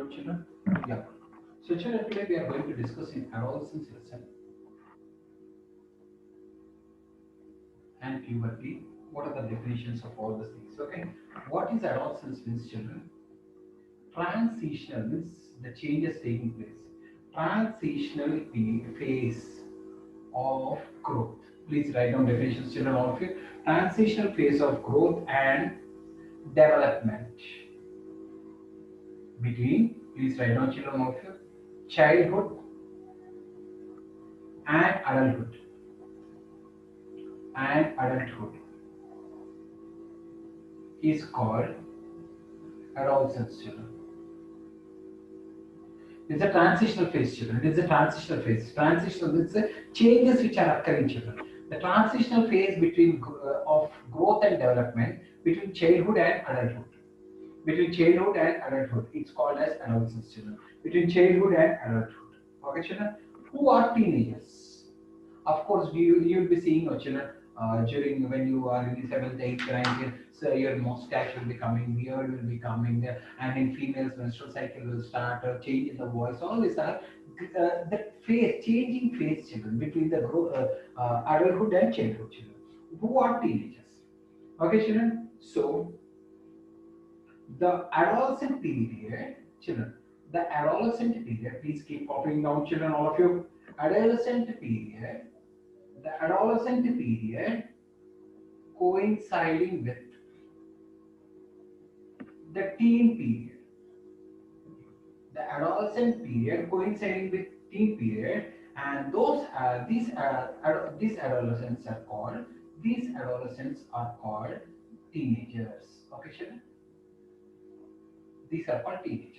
good, children? Yeah. So, children, today we are going to discuss in adolescence lesson and puberty. What are the definitions of all these things? Okay. What is adolescence means, children? Transitional means the changes taking place. Transitional phase of growth. Please write down definitions, children, all of you. Transitional phase of growth and development between, please write down, children, all of you, childhood and adulthood. And adulthood is called adolescence, children. It's a transitional phase, children. It is a transitional phase. Transitional, it's a changes which are occurring, children. The transitional phase between of growth and development between childhood and adulthood. Between childhood and adulthood, it's called as adolescence, children. Between childhood and adulthood. Okay, children. Who are teenagers? Of course, you'll be seeing your children during when you are in the seventh, eighth, ninth. So your mustache will be coming, beard will be coming, and in females, menstrual cycle will start, change in the voice. All these are the phase, changing phase, children, between the adulthood and childhood, children. Who are teenagers? Okay, children. So the adolescent period, children. The adolescent period. Please keep copying down, children, all of you. Adolescent period, the adolescent period coinciding with the teen period. The adolescent period coinciding with teen period, and these adolescents are called teenagers. Okay, children? These are called teenagers.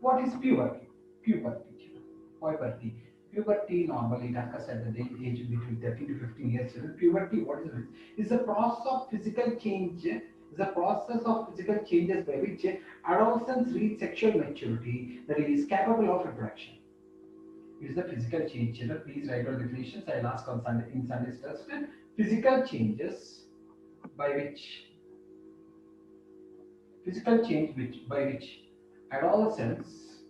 What is puberty? Puberty, children. Puberty. Puberty normally occurs at the age between 13 to 15 years. Children. Puberty, what is it? Is a process of physical change. Is a process of physical changes by which adolescents reach sexual maturity that is capable of reproduction. It is the physical change. Children, please write down definitions. I'll ask on Sunday in Sunday's test. Physical changes by which physical change by which adolescents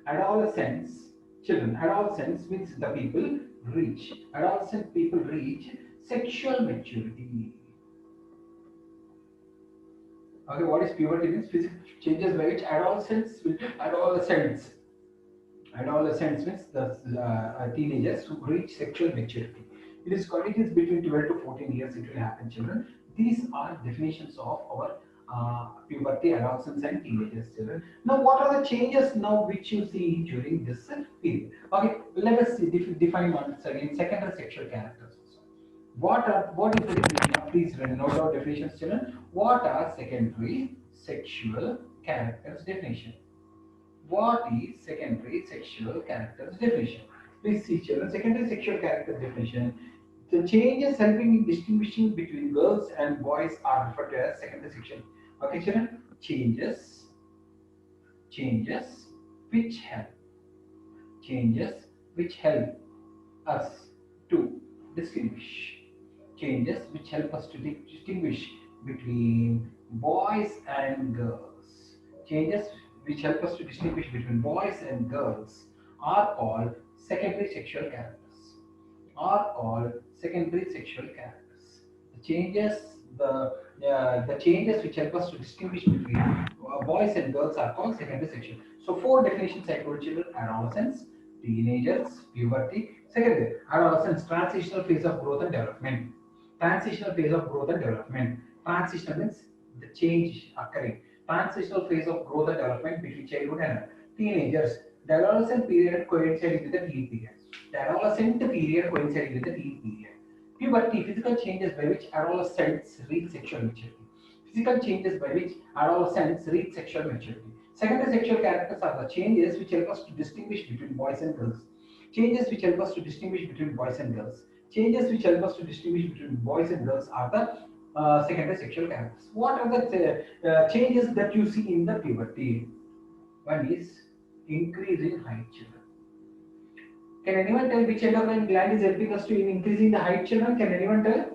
adolescents children adolescents means the people reach adolescent people reach sexual maturity. Okay, what is puberty means? Physical changes by which adolescents means the teenagers who reach sexual maturity. It is between 12 to 14 years it will happen, children. These are definitions of our puberty, adolescence, and teenagers, children. Now, what are the changes now which you see during this period? Okay, let us see, define once again secondary sexual characters. What is the definition of? Please note down definitions, children. What are secondary sexual characters definition? What is secondary sexual characters definition? Please see, children. Secondary sexual character definition. The changes helping in distinguishing between girls and boys are referred to as secondary sexual. Okay, children. Changes which help. Changes which help us to distinguish. Changes which help us to distinguish between boys and girls. Changes which help us to distinguish between boys and girls are called secondary sexual characters. Are called secondary sexual characters. The changes which help us to distinguish between boys and girls are called secondary sexual. So four definitions I told you: adolescence, teenagers, puberty, secondary adolescence, transitional phase of growth and development. Transitional phase of growth and development. Transitional means the change occurring. Transitional phase of growth and development between childhood and teenagers. The adolescent period coinciding with the teen period. The adolescent period coinciding with the teen period. Puberty, physical changes by which adolescents reach sexual maturity. Physical changes by which adolescents reach sexual maturity. Secondary sexual characters are the changes which help us to distinguish between boys and girls. Changes which help us to distinguish between boys and girls. Changes which help us to distinguish between boys and girls are the secondary sexual characters. What are the changes that you see in the puberty? One is increase in height, children. Can anyone tell which endocrine gland is helping us to in increasing the height, children? Can anyone tell?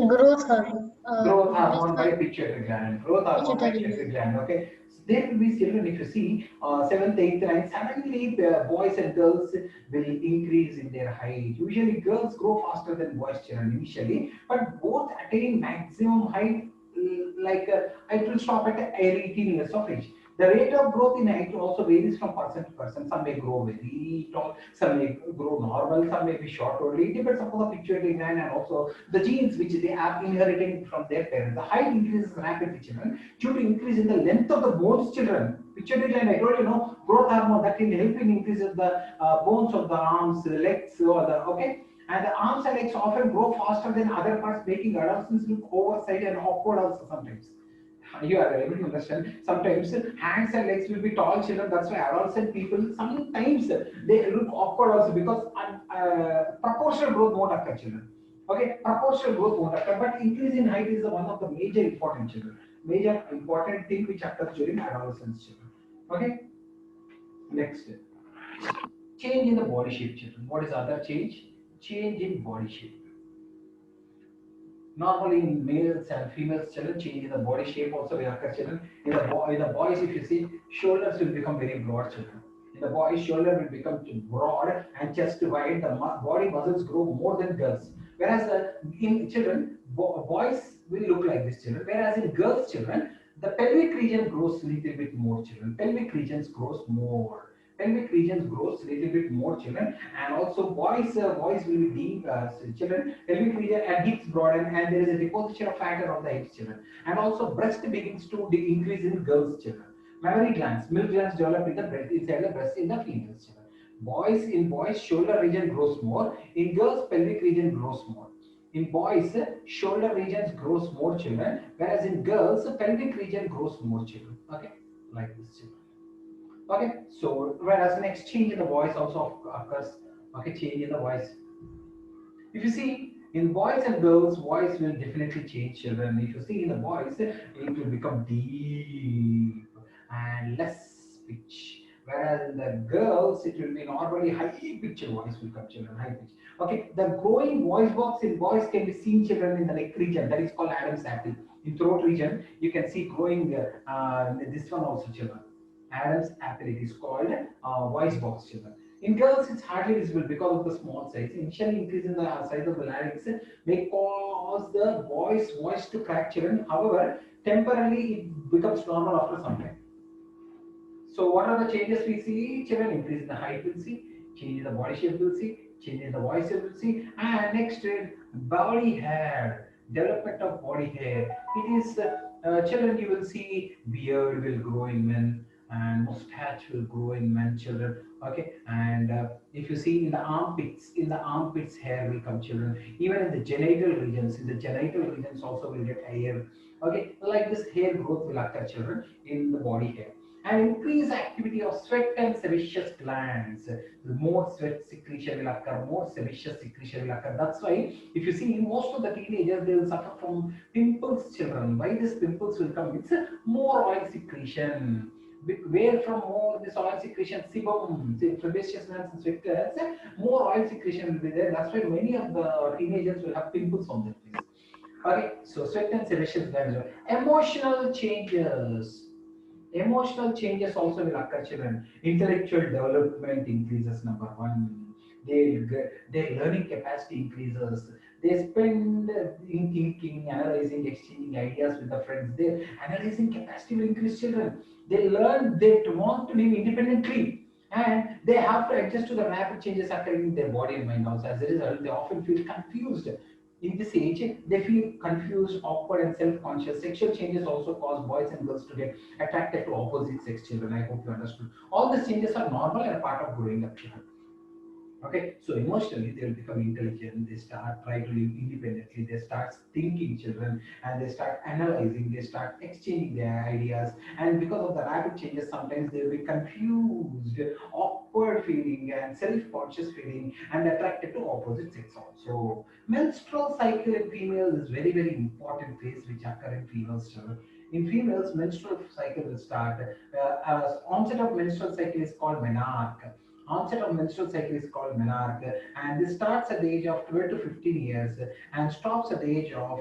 Growth hormone. Growth Which hormone by one? pituitary gland. Growth hormone by Pituitary pituitary gland. gland. Okay. So there will be children, if you see, seventh, eighth, ninth, suddenly boys and girls will increase in their height. Usually girls grow faster than boys children initially, but both attain maximum height it will stop at 18 years of age. The rate of growth in height also varies from person to person. Some may grow very tall, some may grow normal, some may be short only. It depends upon the pituitary gland and also the genes which they are inheriting from their parents. The height increases rapidly children due to increase in the length of the bones children. Pituitary gland, I told you, know, growth hormone that can help in increase of the bones of the arms, legs, or the okay. And the arms and legs often grow faster than other parts, making adolescents look oversized and awkward also sometimes. You are able to understand. Sometimes hands and legs will be tall children. That's why adolescent people sometimes they look awkward also because proportional growth won't occur, children. Okay, proportional growth won't occur, but increase in height is one of the major important children. Major important thing which occurs during adolescence, children. Okay, next change in the body shape, children. What is other change? Change in body shape. Normally in males and females children, change in the body shape also will occur children. In the boys, if you see, shoulders will become very broad children. In the boys, shoulder will become broad and chest wide. The body muscles grow more than girls. Whereas in children, boys will look like this children. Whereas in girls children, the pelvic region grows a little bit more children. Pelvic regions grows more. Pelvic regions grows a little bit more children, and also boys will be deep children. Pelvic region and hips broaden, and there is a deposition of fat around the hips children, and also breast begins to increase in girls children. Mammary glands, milk glands develop in the breast inside the breast in the females children. Boys shoulder region grows more. In girls pelvic region grows more. In boys, shoulder regions grows more children, whereas in girls, pelvic region grows more children. Okay, like this children. Okay, so whereas an exchange in the voice also occurs. Okay, change in the voice. If you see in boys and girls, voice will definitely change, children. If you see in the boys, it will become deep and less pitch. Whereas in the girls, it will be normally high pitch voice will come, children, high pitch. Okay, the growing voice box in boys can be seen, children, in the neck region. That is called Adam's apple. In throat region, you can see growing this one also, children. Adam's apple. It is called voice box, children. In girls, it's hardly visible because of the small size. Initial increase in the size of the larynx may cause the voice to crack, children. However, temporarily it becomes normal after some time. So what are the changes we see? Children increase in the height we'll see, change in the body shape we'll see, change in the voice we'll see, and next is body hair, development of body hair. It is children you will see beard will grow in men and mustache will grow in men children. Okay, and if you see in the armpits hair will come children. Even in the genital regions also will get hair. Okay, like this hair growth will occur children in the body hair and increase activity of sweat and sebaceous glands. More sweat secretion will occur, more sebaceous secretion will occur. That's why, if you see, most of the teenagers they will suffer from pimples, children. Why these pimples will come? It's more oil secretion. Where from more this oil secretion, sebum, sebaceous glands and sweat glands, more oil secretion will be there. That's why many of the teenagers will have pimples on their face. Okay, so sweat and sebaceous glands. Emotional changes. Emotional changes also will occur, children. Intellectual development increases, number one. Their learning capacity increases. They spend in thinking, analyzing, exchanging ideas with the friends. Their analyzing capacity will increase, children. They learn they want to live independently. And they have to adjust to the rapid changes occurring in their body and mind also. As a result, they often feel confused. In this age, they feel confused, awkward, and self-conscious. Sexual changes also cause boys and girls to get attracted to opposite sex children. I hope you understood. All these changes are normal and a part of growing up children. Okay, so emotionally they will become intelligent. They start try to live independently. They start thinking, children, and they start analyzing. They start exchanging their ideas. And because of the rapid changes, sometimes they will be confused, awkward feeling, and self-conscious feeling, and attracted to opposite sex also. Menstrual cycle in females is very important phase which occur in females. Children. In females, menstrual cycle will start. Onset of menstrual cycle is called menarche. Onset of menstrual cycle is called menarche, and this starts at the age of 12 to 15 years and stops at the age of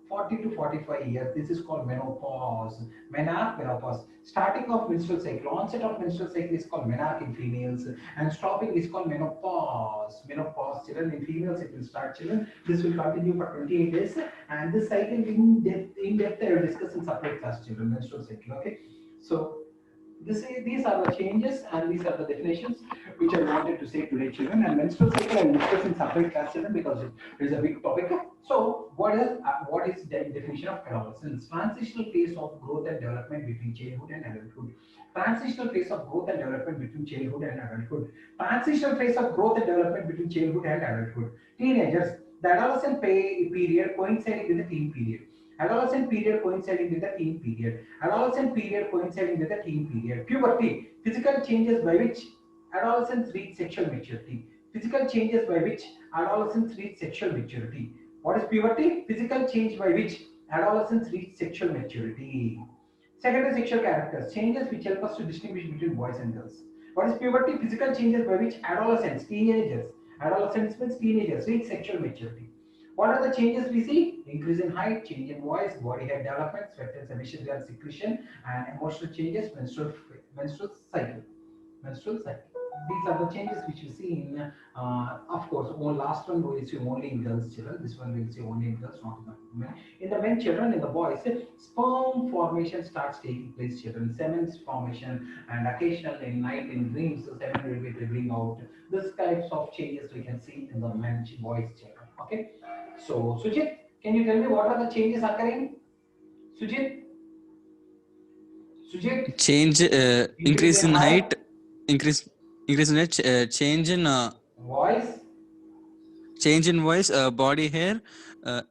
40 to 45 years. This is called menopause. Menarche, menopause. Starting of menstrual cycle, onset of menstrual cycle is called menarche in females, and stopping is called menopause. Menopause, children, in females it will start, children. This will continue for 28 days, and this cycle in depth I will discuss in separate class, children. Menstrual cycle. Okay, so these are the changes and these are the definitions which I wanted to say today, children. And menstrual cycle I will discuss in separate class, children, because it is a big topic. So, what is the definition of adolescence? Transitional phase of growth and development between childhood and adulthood. Transitional phase of growth and development between childhood and adulthood. Transitional phase of growth and development between childhood and adulthood. Teenagers. The adolescent period coinciding with the teen period. Adolescent period coinciding with the teen period. Adolescent period coinciding with the teen period. Puberty, physical changes by which adolescents reach sexual maturity. Physical changes by which adolescents reach sexual maturity. What is puberty? Physical change by which adolescents reach sexual maturity. Secondary sexual characters, changes which help us to distinguish between boys and girls. What is puberty? Physical changes by which adolescents means teenagers, reach sexual maturity. What are the changes we see? Increase in height, change in voice, body hair development, sweat and sebaceous gland secretion, and emotional changes, menstrual cycle. Menstrual cycle. These are the changes which we see in, of course, one last one we will see only in girls children. This one we will see only in girls, not in the men. In the men children, in the boys, sperm formation starts taking place, children. Semen formation, and occasionally in night in dreams, the semen will be dribbling out. This types of changes we can see in the men, boys children. Okay. So, Sujit, can you tell me what are the changes occurring? Sujit, Sujit, Change, increase in height, increase increase in height, voice, change in voice, body hair,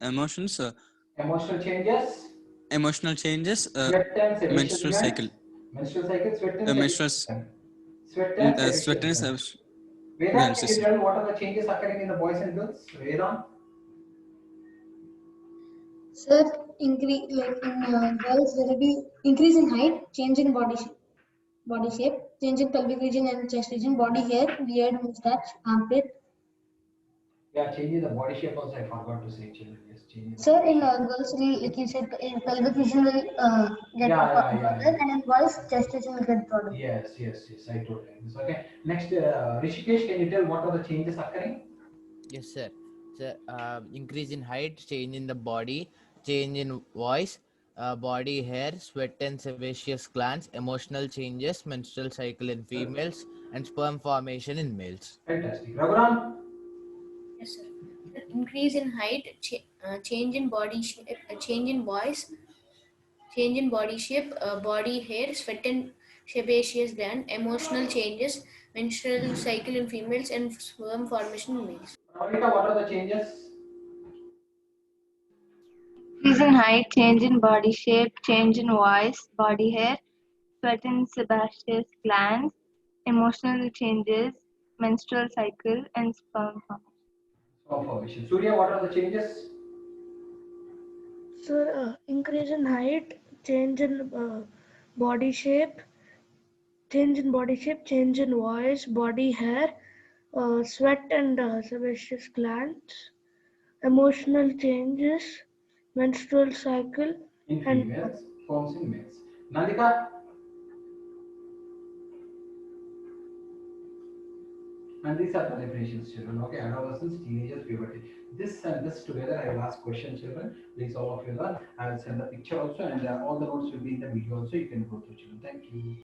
emotions, emotional changes, emotional changes, sweat and sebaceous menstrual glands, cycle, menstrual cycle, sweat and menstrual sebaceous glands, sweat and sebaceous sweatness, glands. Vedant, glands. can Yes, you sir. tell what are the changes occurring in the boys and girls? Vedant, Sir, increase like in girls there will be increase in height, change in body shape, change in pelvic region and chest region, body hair, beard, mustache, armpit. yeah, changing the body shape also I forgot to say, children. Yes, changing the Sir, body in shape. girls will like you said, pelvic region will get Yeah. broader, and in boys chest region will get broader. Yes. I totally agree. Okay. Next, Rishikesh, can you tell what are the changes occurring? Yes, sir. So, increase in height, change in the body, change in voice, body hair, sweat and sebaceous glands, emotional changes, menstrual cycle in females, and sperm formation in males. Fantastic. Raghuram, Yes, sir. Increase in height, change in body shape, change in voice, change in body shape, body hair, sweat and sebaceous gland, emotional changes, menstrual cycle in females, and sperm formation in males. Pravalika, what are the changes? Increase in height, change in body shape, change in voice, body hair, sweat and sebaceous glands, emotional changes, menstrual cycle, and sperm formation. Sperm formation. Surya, what are the changes? Sir, increase in height, change in body shape, change in voice, body hair, sweat and sebaceous glands, emotional changes, menstrual cycle, In and females, forms in males. Nandika, and these are the definitions, children. Okay, adolescence, teenagers, puberty. This and this together, I will ask questions, children. Please, all of you learn. I will send the picture also, and all the notes will be in the video also. You can go through, children. Thank you.